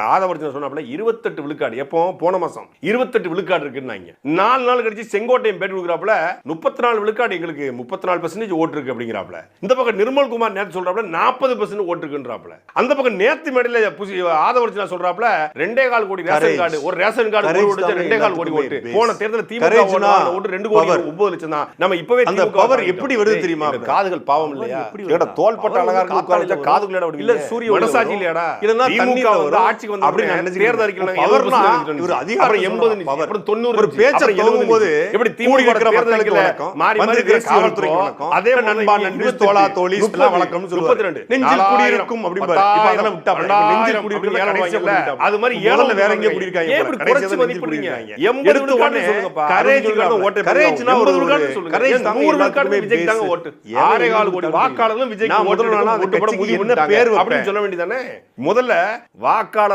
ஆதவர்ஜன சொன்னாப்ல 28 விழுக்காடு எப்போ போன மாசம் 28 விழுக்காடு இருக்குன்னாங்க. 4 நாள் கழிச்சு செங்கோட்டையன் பேட்டி கொடுக்குறாப்ல 34 விழுக்காடு எங்களுக்கு 34% ஓட்டு இருக்கு அப்படிங்கிறாப்ல. இந்த பக்கம் நிர்மல்குமார் நேத்து சொல்றாப்ல 40% ஓட்டு இருக்குன்றாப்ல. அந்த பக்கம் நேத்து மேடையில ஆதவர்ஜனா சொல்றாப்ல 2.25 கோடி ரேஷன் கார்டு, ஒரு ரேஷன் கார்டு ஓட்டு 2.25 கோடி ஓட்டு. போன தேர்தல் திமுக ஓட்டு 2 கோடி 9 லட்சம் தான். நம்ம இப்பவே அந்த பவர் எப்படி வருது தெரியுமா? காதுகள் பாவம் இல்லையா? ஏடா தோள்பட்ட அழகா இருக்கு உட்கார வச்சா காதுகளேடா விடுங்க. இல்ல சூரிய மனசாட்சி இல்லையாடா? இல்லனா தண்ணி வந்து ஆட்சிக்கு வந்து அப்படி தேர்தல் அறிக்கையில பவர்னா இவர் அதிகாரம் 80 அப்புறம் 90 ஒரு பேச்சை எழுதும்போது எப்படி திமுக தேர்தல் அறிக்கையில மாறி மாறி காவல்துறை வணக்கம், அதே நண்பா நண்பி தோளா தோழி எல்லாம் வணக்கம்னு சொல்லுவாரு. நெஞ்சில் குடியிருக்கும் அப்படிம்பாரு. இப்ப அதெல்லாம் விட்டாப்ல. நெஞ்சில் குடியிருக்கும் கடைசில அது மாதிரி ஏழல வேற எங்க குடியிருக்காங்க? எப்படி குறைச்சு மதிப்பிடுறீங்க? 80 விழுக்காடு சொல்லுங்கப்பா. கரேஜ்னா 80 விழுக்காடு சொல்லுங்க. 100 விழுக்காடு விஜய் தாங்க ஓட்டு. 6.25 கோடி வாக்காளர்களும் விஜய்க்கு ஓட்டு போட முடிவு பண்ண பேர் அப்படின்னு சொல்ல வேண்டியதானே. முதல்ல வாக்காளர்